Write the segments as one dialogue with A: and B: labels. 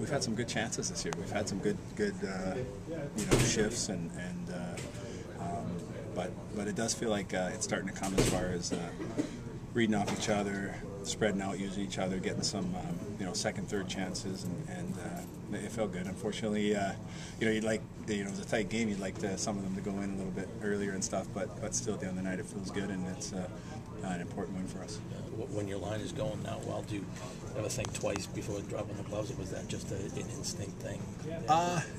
A: we've had some good chances this year. We've had some good shifts, but it does feel like it's starting to come as far as reading off each other, spreading out, using each other, getting some second, third chances, and it felt good. Unfortunately, you'd like it was a tight game. You'd like some of them to go in a little bit earlier and stuff, but still at the end of the night it feels good, and it's an important win for us.
B: When your line is going now well, do you ever think twice before dropping the gloves, or was that just an instinct thing?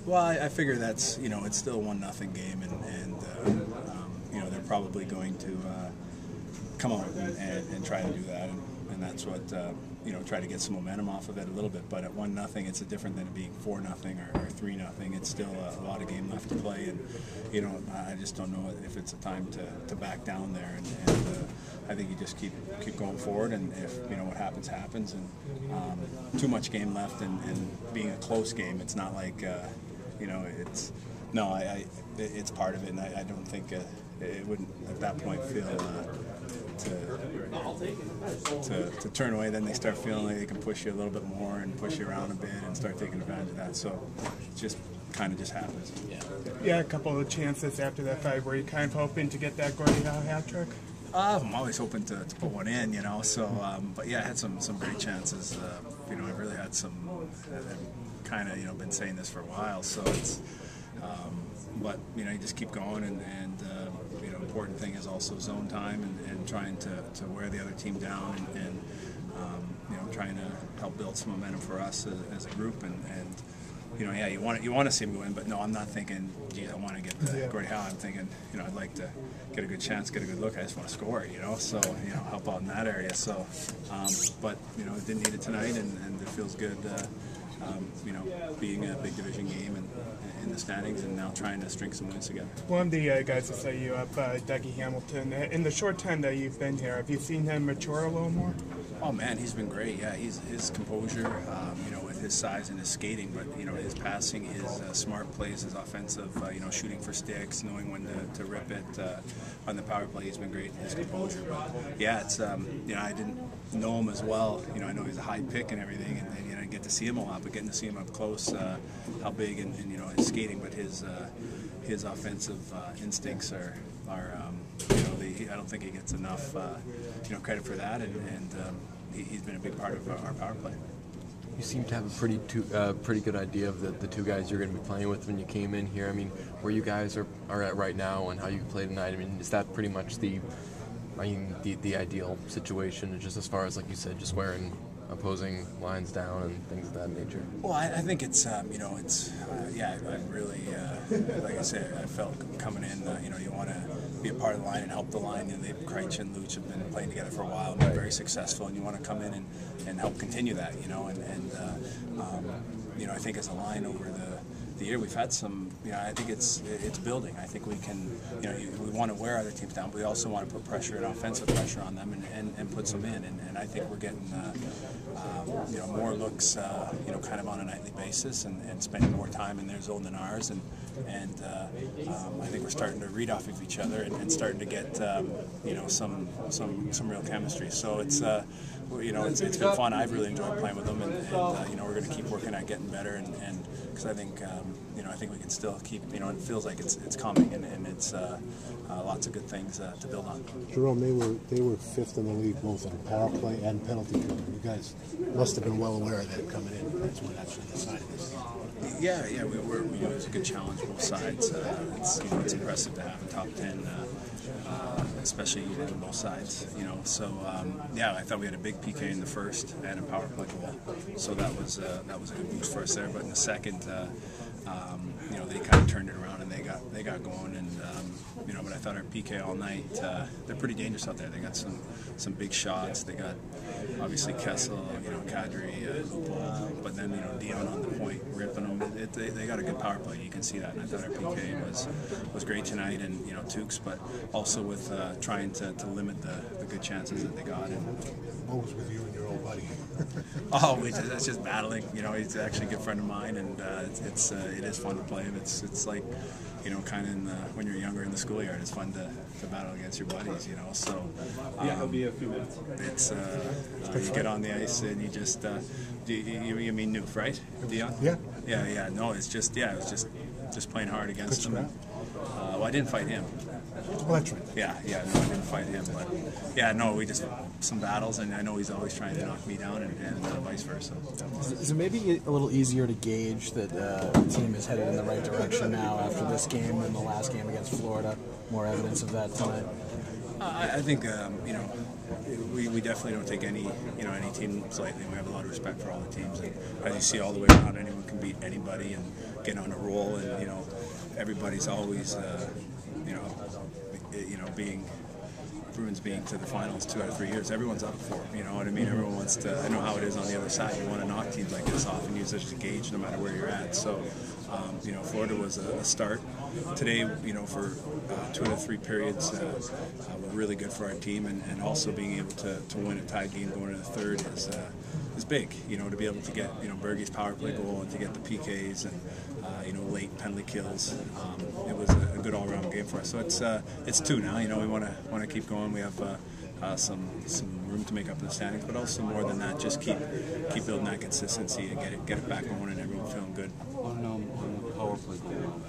A: Well, I figure that's it's still 1-0 game, and they're probably going to come out and try to do that, and that's what try to get some momentum off of it a little bit. But at 1-0, it's different than it being 4-0 or 3-0. It's still a lot of game left to play, and I just don't know if it's a time to back down there. And I think you just keep going forward, and if what happens happens. And too much game left, and being a close game, it's not like it's part of it, and I don't think it wouldn't at that point feel to turn away. Then they start feeling like they can push you a little bit more and push you around a bit and start taking advantage of that. So it just kind of just happens.
C: Yeah, a couple of chances after that fight. Were you kind of hoping to get that Gordie Howe hat trick?
A: I'm always hoping to put one in, So, but yeah, I had some great chances. I really had some. I've kind of been saying this for a while, so it's. But you just keep going, and important thing is also zone time and trying to wear the other team down, and trying to help build some momentum for us as a group, and you want to see him go in, but no, I'm not thinking, geez, I want to get the Gordie Howe. I'm thinking, I'd like to get a good chance, get a good look. I just want to score, so help out in that area. So, but didn't need it tonight, and it feels good. Being a big division game and in the standings, and now trying to string some wins together.
C: One of the guys to set you up, Dougie Hamilton. In the short time that you've been here, have you seen him mature a little more?
A: Oh man, he's been great. Yeah, his composure, with his size and his skating, but his passing, his smart plays, his offensive, shooting for sticks, knowing when to rip it on the power play. He's been great in his composure. But yeah, it's I didn't know him as well. I know he's a high pick and everything, and I get to see him a lot, but getting to see him up close, how big and his skating, but his offensive instincts are I don't think he gets enough credit for that, and he's been a big part of our power play.
D: You seem to have a pretty good idea of the two guys you're going to be playing with when you came in here. I mean, where you guys are at right now and how you play tonight, I mean, is that pretty much the ideal situation, just as far as, like you said, just wearing opposing lines down and things of that nature?
A: Well, I think it's I really like I said, I felt coming in, you want to be a part of the line and help the line. Kreitz and Luch have been playing together for a while and been very successful, and you want to come in and help continue that, I think as a line over the year we've had some, I think it's building. I think we can, we want to wear other teams down, but we also want to put pressure and offensive pressure on them and put some in, and I think we're getting more looks, kind of on a nightly basis, and spending more time in their zone than ours, and I think we're starting to read off of each other and starting to get some real chemistry. So it's it's been fun. I've really enjoyed playing with them, and we're going to keep working at getting better, and because I think I think we can still keep, it feels like it's coming, and it's lots of good things to build on.
E: Jarome, they were fifth in the league both in power play and penalty kill. You guys must have been well aware of that coming in. That's what actually decided this.
A: Yeah, we were. It was a good challenge both sides. It's impressive to have a top 10, especially on both sides. So I thought we had a big PK in the first and a power play goal. So that was a good boost for us there. But in the second, they kind of turned it around and they got going, and but I thought our PK all night, they're pretty dangerous out there. They got some big shots. They got obviously Kessel, Kadri, Lupo, but then Dion on the point ripping them. They got a good power play. You can see that, and I thought our PK was great tonight, and Tukes, but also with trying to limit the good chances that they got. And
E: what was with you and your old buddy?
A: That's just battling. He's actually a good friend of mine, and it is fun to play him. It's like, kind of when you're younger in the schoolyard, it's fun to battle against your buddies, So
F: it'll be a few minutes.
A: It's you get on the ice and you just You mean Newf, right? Dion?
E: Yeah.
A: Yeah. No, it's just it was just playing hard against him. Well, I didn't fight him.
E: Well, that's right.
A: Yeah, no, I didn't fight him, but yeah, no, we just some battles, and I know he's always trying to knock me down, and vice versa.
F: Is it maybe a little easier to gauge that the team is headed in the right direction now after this game than the last game against Florida? More evidence of that tonight.
A: I think we definitely don't take any team lightly. We have a lot of respect for all the teams, and as you see all the way around, anyone can beat anybody and get on a roll, and everybody's always being Bruins being to the finals 2 out of 3 years. Everyone's up for it, you know what I mean? Everyone wants to. I know how it is on the other side. You want to knock teams like this off and use it as a gauge, no matter where you're at. So, Florida was a start today. For 2 out of 3 periods were really good for our team, and also being able to win a tied game going into the third is big. To be able to get Bergey's power play goal and to get the PKs and late penalty kills. It was a good all-around game for us. So it's 2 now. We want to keep going. We have some room to make up in the standings, but also more than that, just keep building that consistency and get it back going, and everyone feeling good.
G: On the power play goal,